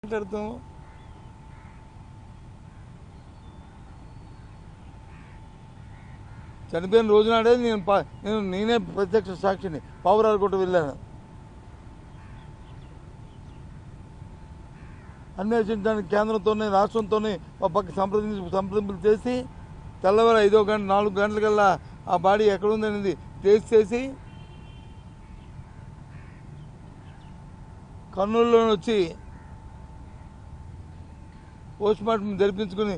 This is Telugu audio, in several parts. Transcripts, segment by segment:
మాట్లాడుతాము. చనిపోయిన రోజునాడే నేనే ప్రత్యక్ష సాక్షిని పావురాలు కొట్టు వెళ్ళాను. అన్వేషించడానికి కేంద్రంతోనే రాష్ట్రంతోనే ఒక పక్క సంప్రదింపులు చేసి తెల్లవారు 5 గంట 4 గంటలకల్లా ఆ బాడీ ఎక్కడుందనేది టేస్ట్ చేసి కర్నూలులో వచ్చి పోస్ట్ మార్టం జరిపించుకుని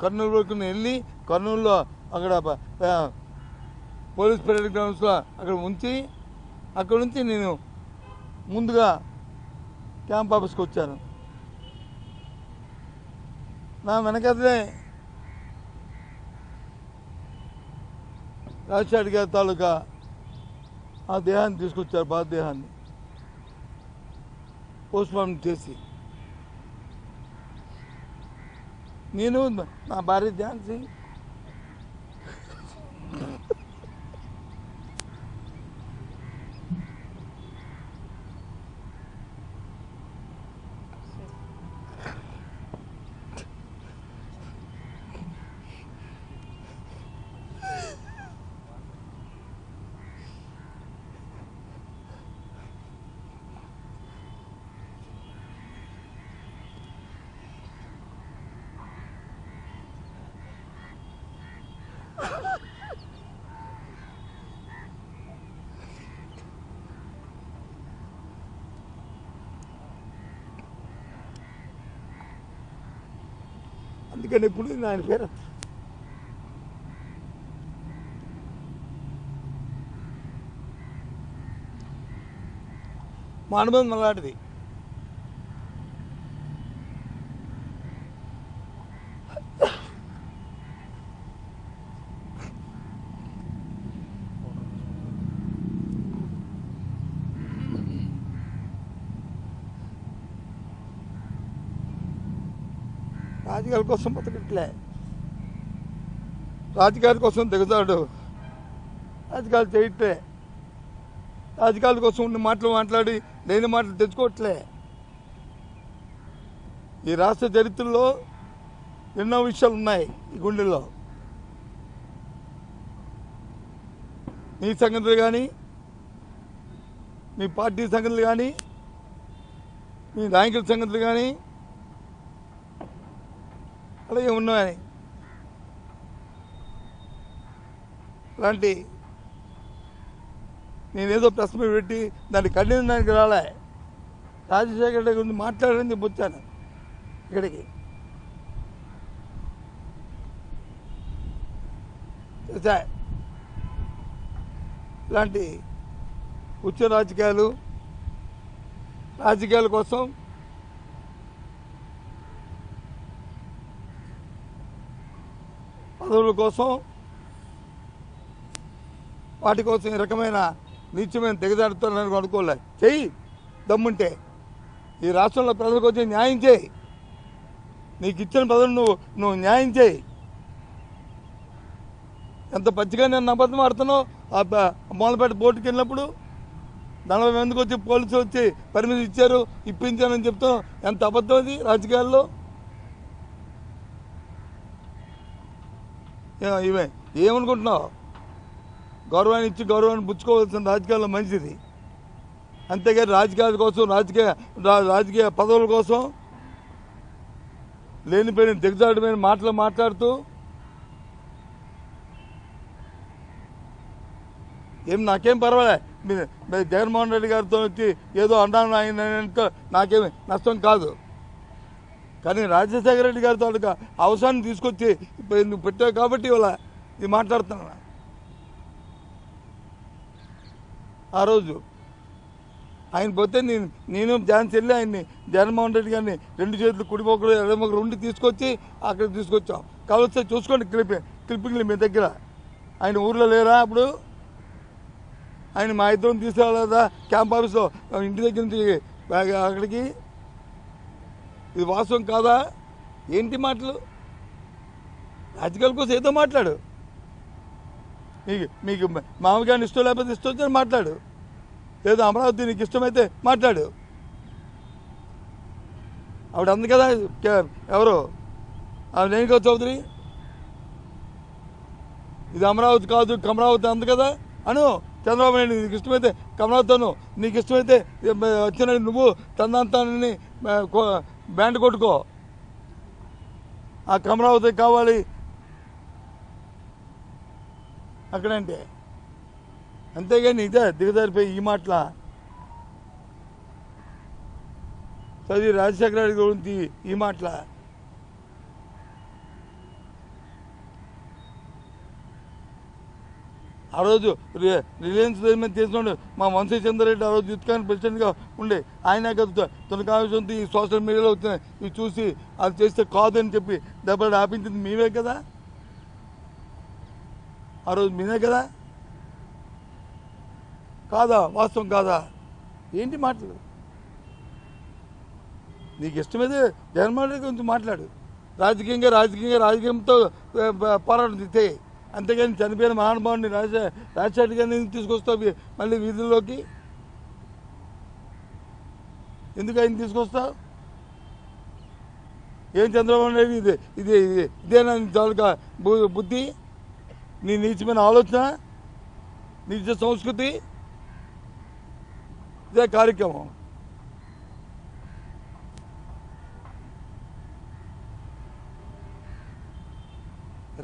కర్నూలు వరకు వెళ్ళి కర్నూలులో అక్కడ పోలీస్ పరేడ్ గ్రౌండ్స్లో అక్కడ ఉంచి అక్కడ నుంచి నేను ముందుగా క్యాంప్ ఆఫీస్కి వచ్చాను. నా వెనకదే రాజశేఖర్ గారి తాలూకా ఆ దేహాన్ని తీసుకొచ్చారు. బాధదేహాన్ని పోస్ట్ మార్టం చేసి నేను నా భార్య ఝాన్సీ అందుకని ఇప్పుడు ఆయన పేరు మా అనుబంధం అలాంటిది. రాజకీయాల కోసం బతకట్లే, రాజకీయాల కోసం దిగుతాడు, రాజకీయాలు చేయట్లే, రాజకీయాల కోసం ఉన్న మాటలు మాట్లాడి లేని మాటలు తెచ్చుకోవట్లే. ఈ రాష్ట్ర చరిత్రలో ఎన్నో విషయాలు ఉన్నాయి ఈ గుండెల్లో. మీ సంగతులు కానీ, మీ పార్టీ సంగతులు కానీ, మీ నాయకుల సంగతులు కానీ అలాగే ఉన్నాయి. అలాంటి నేనేదో ప్రెస్ మీట్ పెట్టి దాన్ని ఖండించడానికి రాలే, రాజశేఖర రెడ్డి గురించి మాట్లాడని చెప్పి వచ్చాను ఇక్కడికి. ఇలాంటి ఉచ్చ రాజకీయాల కోసం పదవుల కోసం వాటి కోసం ఈ రకమైన నీచమైన తెగదాడుతానని అనుకోలే. చెయ్యి దమ్ముంటే ఈ రాష్ట్రంలో ప్రజలకు వచ్చి న్యాయం చేయి. నీకు ఇచ్చిన పదవులు నువ్వు న్యాయం చేయి. ఎంత పచ్చిగా నేను అబద్ధం ఆడుతున్నావు. మొదలుపెట్టి బోటుకి వెళ్ళినప్పుడు 40 మందికి వచ్చి పోలీసులు వచ్చి పర్మిషన్ ఇచ్చారు, ఇప్పించానని చెప్తాం. ఎంత అబద్ధం అది రాజకీయాల్లో. ఇవే ఏమనుకుంటున్నావు? గౌరవాన్ని ఇచ్చి గౌరవాన్ని పుచ్చుకోవాల్సిన రాజకీయాల్లో మంచిది. అంతేగాని రాజకీయాల కోసం రాజకీయ పదవుల కోసం లేనిపోయిన దిగజారుడమైన మాటలు మాట్లాడుతూ నాకేం పర్వాలే. జగన్మోహన్ రెడ్డి గారితో వచ్చి ఏదో అన్నాను ఆయన నాకేమి నష్టం కాదు. కానీ రాజశేఖర రెడ్డి గారితో అవసరాన్ని తీసుకొచ్చి నువ్వు పెట్టావు కాబట్టి ఇవాళ ఇది మాట్లాడుతున్నా. ఆ రోజు ఆయన పోతే నేను ఝాన్సీ వెళ్ళి ఆయన్ని జగన్మోహన్ రెడ్డి గారిని 2 చేతులు కుడిమొక్కలు ఎడమొక్కలు ఉండి తీసుకొచ్చి అక్కడికి తీసుకొచ్చాం. కావలిస్తే చూసుకోండి క్లిప్పింగ్లు మీ దగ్గర. ఆయన ఊర్లో లేరా అప్పుడు? ఆయన మా ఇద్దరం తీసుకెళ్ళదా క్యాంప్ ఆఫీస్లో ఇంటి దగ్గర నుంచి అక్కడికి? ఇది వాస్తవం కాదా? ఏంటి మాటలు? రాజకీయాల కోసం ఏదో మాట్లాడు. మీకు మామగారిని ఇష్టం లేకపోతే ఇష్టం వచ్చని మాట్లాడు. లేదా అమరావతి నీకు ఇష్టమైతే మాట్లాడు. ఆవిడ అంది కదా, ఎవరు రేణుకా చౌదరి, ఇది అమరావతి కాదు కమరావతి అంది కదా అను. చంద్రబాబు నాయుడు నీకు ఇష్టమైతే కమరావతి అను, నీకు ఇష్టమైతే వచ్చిన నువ్వు తందాంతాన్ని బ్యాండ్ కొట్టుకో, ఆ కమరావతి కావాలి అక్కడంటే. అంతేగాని ఇదే దిగజారిపోయి ఈ మాటల చదివి రాజశేఖర రెడ్డి గురించి ఈ మాటల. ఆ రోజు రిలయన్స్ మీద చేసినాడు మా వంశీ చంద్రరెడ్డి, ఆ రోజు యుద్ధకాన్ని ప్రెసిడెంట్గా ఉండే ఆయన కదా తొలకాంశం ఈ సోషల్ మీడియాలో వచ్చిన ఇవి చూసి అది చేస్తే కాదని చెప్పి దెబ్బలు ఆపించింది మేమే కదా, ఆ రోజు మేమే కదా, కాదా? వాస్తవం కాదా? ఏంటి మాటలు? నీకు ఇష్టమైతే జగన్మోహన్ రెడ్డి గురించి మాట్లాడు, రాజకీయంతో పోరాటం తె. అంతేగాని చనిపోయిన మహానుభావుని రాజశేఖర్ గారిని తీసుకొస్తావు మళ్ళీ వీధుల్లోకి, ఎందుకు ఆయన తీసుకొస్తావు? ఏం చంద్రబాబు నాయుడు ఇదేనా చాలుగా బుద్ధి, నీ నీచమైన ఆలోచన, నీచ సంస్కృతి, ఇదే కార్యక్రమం.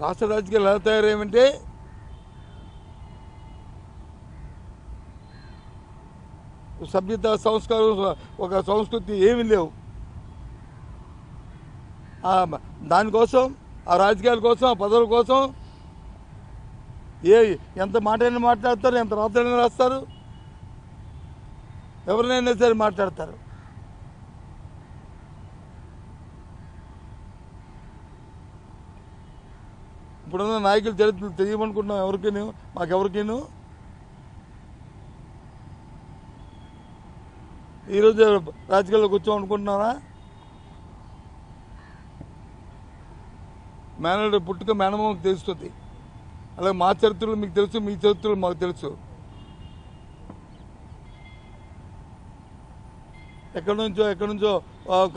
రాష్ట్ర రాజకీయాలు ఎలా తయారయ్యామంటే సభ్యత సంస్కారం ఒక సంస్కృతి ఏమీ లేవు. దానికోసం ఆ రాజకీయాల కోసం ఆ పదవుల కోసం ఎంత మాటైనా మాట్లాడతారు, ఎంత రాత్రైనా రాస్తారు, ఎవరినైనా సరే మాట్లాడతారు. ఇప్పుడున్న నాయకుల చరిత్రలు తెలియమనుకుంటున్నాం ఎవరికైనా, మాకెవరికైనా. ఈరోజు రాజకీయాల్లోకి వచ్చామనుకుంటున్నారా? మేనల్డ్ పుట్టుక మేనమామకు తెలుస్తుంది, అలాగే మా చరిత్రలు మీకు తెలుసు, మీ చరిత్రలు మాకు తెలుసు. ఎక్కడి నుంచో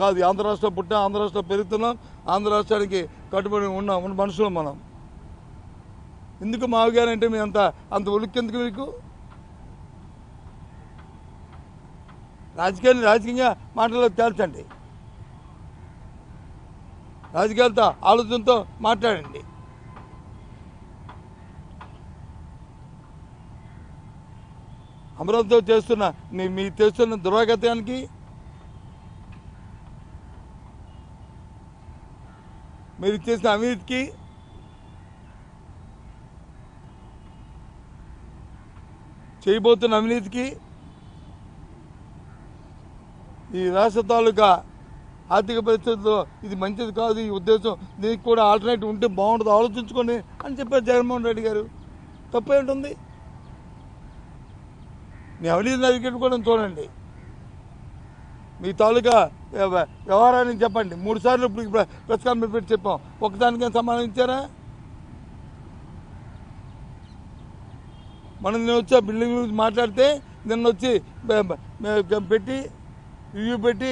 కాదు, ఆంధ్ర రాష్ట్రం పుట్టాం, ఆంధ్ర రాష్ట్రం పెరుగుతున్నాం, ఆంధ్ర రాష్ట్రానికి కట్టుబడి ఉన్న మనుషులు మనం. ఎందుకు మావగారంటే మీ అంత ఉలిక్కెందుకు మీకు? రాజకీయంగా మాటల్లో తేల్చండి, రాజకీయాలతో ఆలోచనతో మాట్లాడండి. అమరావతితో చేస్తున్న మీ చేస్తున్న దురాగతానికి, మీరు చేసిన అవినీతికి, చేయబోతున్న అవినీతికి, ఈ రాష్ట్ర తాలూకా ఆర్థిక పరిస్థితుల్లో ఇది మంచిది కాదు, ఈ ఉద్దేశం, దీనికి కూడా ఆల్టర్నేటివ్ ఉంటే బాగుంటుంది, ఆలోచించుకోండి అని చెప్పారు జగన్మోహన్ రెడ్డి గారు. తప్పేంటుంది? మీ అవినీతిని అరికట్టుకోవడం చూడండి, మీ తాలూకా వ్యవహారాన్ని చెప్పండి. 3 సార్లు ఇప్పుడు ప్రెస్ కాన్ఫరెన్స్ పెట్టి చెప్పాం, ఒకదానికైనా సమాధానం ఇచ్చారా? మనం నేను వచ్చి ఆ బిల్డింగ్ గురించి మాట్లాడితే నిన్న వచ్చి పెట్టి రివ్యూ పెట్టి